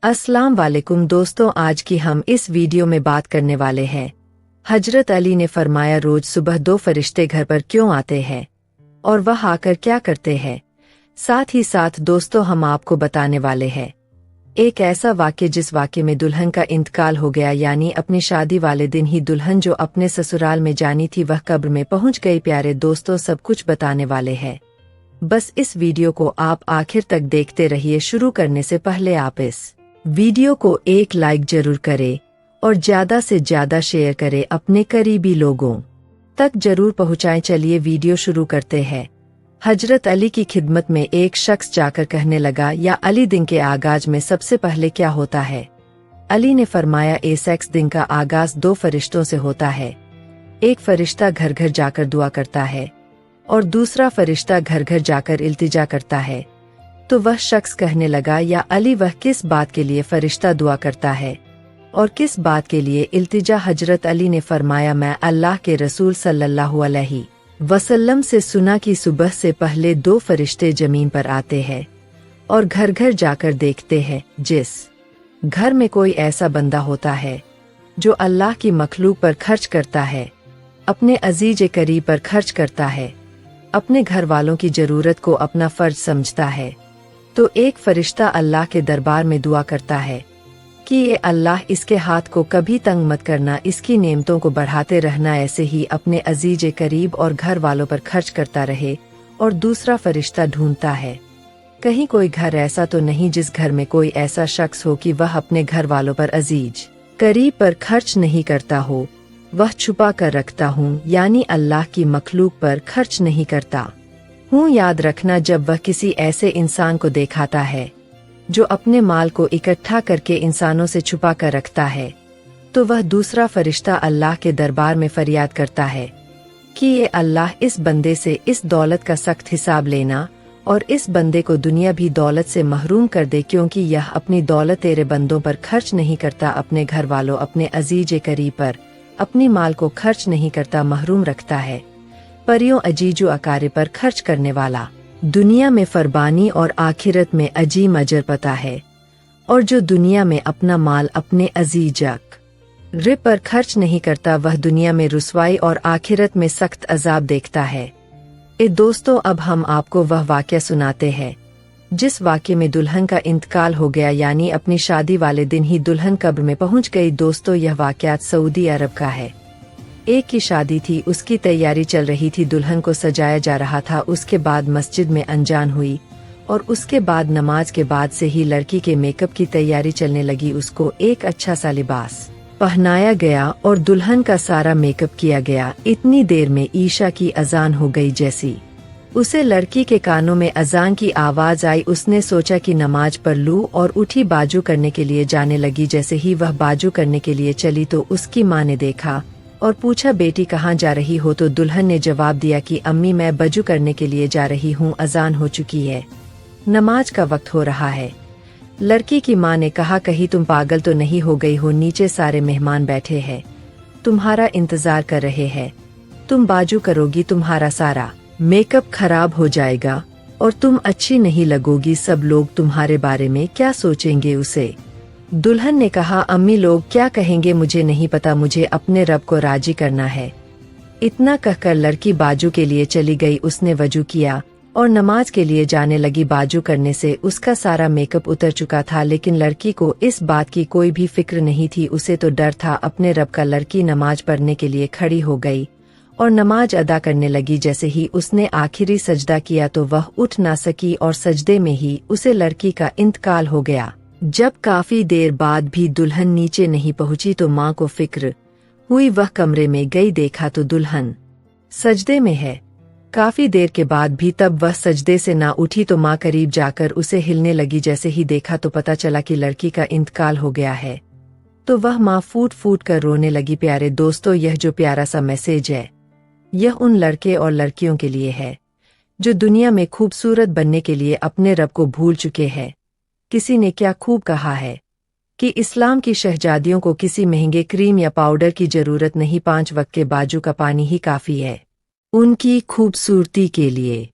अस्सलाम वालेकुम दोस्तों, आज की हम इस वीडियो में बात करने वाले हैं हजरत अली ने फरमाया रोज सुबह दो फरिश्ते घर पर क्यों आते हैं और वह आकर क्या करते हैं। साथ ही साथ दोस्तों हम आपको बताने वाले हैं एक ऐसा वाक्य जिस वाक्य में दुल्हन का इंतकाल हो गया, यानी अपनी शादी वाले दिन ही दुल्हन जो अपने ससुराल में जानी थी वह कब्र में पहुंच गई। प्यारे दोस्तों सब कुछ बताने वाले हैं, बस इस वीडियो को आप आखिर तक देखते रहिए। शुरू करने से पहले आप इस वीडियो को एक लाइक जरूर करें और ज्यादा से ज्यादा शेयर करें, अपने करीबी लोगों तक जरूर पहुंचाएं। चलिए वीडियो शुरू करते हैं। हजरत अली की खिदमत में एक शख्स जाकर कहने लगा, या अली दिन के आगाज में सबसे पहले क्या होता है। अली ने फरमाया शख्स दिन का आगाज दो फरिश्तों से होता है। एक फरिश्ता घर घर जाकर दुआ करता है और दूसरा फरिश्ता घर घर जाकर इल्तिजा करता है। तो वह शख्स कहने लगा, या अली वह किस बात के लिए फरिश्ता दुआ करता है और किस बात के लिए इल्तिजा। हजरत अली ने फरमाया, मैं अल्लाह के रसूल सल्लल्लाहु अलैहि वसल्लम से सुना कि सुबह से पहले दो फरिश्ते जमीन पर आते हैं और घर घर जाकर देखते हैं जिस घर में कोई ऐसा बंदा होता है जो अल्लाह की मखलूक पर खर्च करता है, अपने अजीज करीब पर खर्च करता है, अपने घर वालों की जरूरत को अपना फर्ज समझता है, तो एक फरिश्ता अल्लाह के दरबार में दुआ करता है कि ये अल्लाह इसके हाथ को कभी तंग मत करना, इसकी नेमतों को बढ़ाते रहना, ऐसे ही अपने अजीज करीब और घर वालों पर खर्च करता रहे। और दूसरा फरिश्ता ढूंढता है कहीं कोई घर ऐसा तो नहीं जिस घर में कोई ऐसा शख्स हो कि वह अपने घर वालों पर अजीज करीब पर खर्च नहीं करता हो, वह छुपा कर रखता हूँ, यानी अल्लाह की मखलूक पर खर्च नहीं करता हूँ। याद रखना, जब वह किसी ऐसे इंसान को दिखाता है जो अपने माल को इकट्ठा करके इंसानों से छुपा कर रखता है, तो वह दूसरा फरिश्ता अल्लाह के दरबार में फरियाद करता है कि ये अल्लाह इस बंदे से इस दौलत का सख्त हिसाब लेना और इस बंदे को दुनिया भी दौलत से महरूम कर दे, क्योंकि यह अपनी दौलत तेरे बंदों पर खर्च नहीं करता, अपने घर वालों अपने अजीज करीब पर अपनी माल को खर्च नहीं करता, महरूम रखता है। परियों अजीजो अकारे पर खर्च करने वाला दुनिया में फरबानी और आखिरत में अजीम अजर पता है, और जो दुनिया में अपना माल अपने अजीजक रे पर खर्च नहीं करता वह दुनिया में रुसवाई और आखिरत में सख्त अजाब देखता है। दोस्तों अब हम आपको वह वाक्य सुनाते हैं जिस वाक्य में दुल्हन का इंतकाल हो गया, यानी अपनी शादी वाले दिन ही दुल्हन कब्र में पहुंच गई। दोस्तों यह वाकयात सऊदी अरब का है। एक की शादी थी, उसकी तैयारी चल रही थी, दुल्हन को सजाया जा रहा था। उसके बाद मस्जिद में अनजान हुई और उसके बाद नमाज के बाद से ही लड़की के मेकअप की तैयारी चलने लगी। उसको एक अच्छा सा लिबास पहनाया गया और दुल्हन का सारा मेकअप किया गया। इतनी देर में ईशा की अजान हो गई। जैसी उसे लड़की के कानों में अजान की आवाज आई, उसने सोचा कि नमाज पढ़ लूं और उठी बाजू करने के लिए जाने लगी। जैसे ही वह बाजू करने के लिए चली तो उसकी माँ ने देखा और पूछा, बेटी कहाँ जा रही हो। तो दुल्हन ने जवाब दिया कि अम्मी मैं वजू करने के लिए जा रही हूँ, अजान हो चुकी है, नमाज का वक्त हो रहा है। लड़की की माँ ने कहा, कहीं तुम पागल तो नहीं हो गई हो, नीचे सारे मेहमान बैठे हैं, तुम्हारा इंतजार कर रहे हैं, तुम बाजू करोगी तुम्हारा सारा मेकअप खराब हो जाएगा और तुम अच्छी नहीं लगोगी, सब लोग तुम्हारे बारे में क्या सोचेंगे। उसे दुल्हन ने कहा, अम्मी लोग क्या कहेंगे मुझे नहीं पता, मुझे अपने रब को राजी करना है। इतना कहकर लड़की बाजू के लिए चली गई। उसने वजू किया और नमाज के लिए जाने लगी। बाजू करने से उसका सारा मेकअप उतर चुका था, लेकिन लड़की को इस बात की कोई भी फिक्र नहीं थी। उसे तो डर था अपने रब का। लड़की नमाज पढ़ने के लिए खड़ी हो गई और नमाज अदा करने लगी। जैसे ही उसने आखिरी सजदा किया तो वह उठ ना सकी और सजदे में ही उसे लड़की का इंतकाल हो गया। जब काफी देर बाद भी दुल्हन नीचे नहीं पहुंची तो माँ को फिक्र हुई। वह कमरे में गई, देखा तो दुल्हन सजदे में है। काफी देर के बाद भी तब वह सजदे से ना उठी तो माँ करीब जाकर उसे हिलने लगी। जैसे ही देखा तो पता चला कि लड़की का इंतकाल हो गया है, तो वह माँ फूट फूट कर रोने लगी। प्यारे दोस्तों यह जो प्यारा सा मैसेज है यह उन लड़के और लड़कियों के लिए है जो दुनिया में खूबसूरत बनने के लिए अपने रब को भूल चुके हैं। किसी ने क्या खूब कहा है कि इस्लाम की शहजादियों को किसी महंगे क्रीम या पाउडर की जरूरत नहीं, 5 वक्त के बाजू का पानी ही काफी है उनकी खूबसूरती के लिए।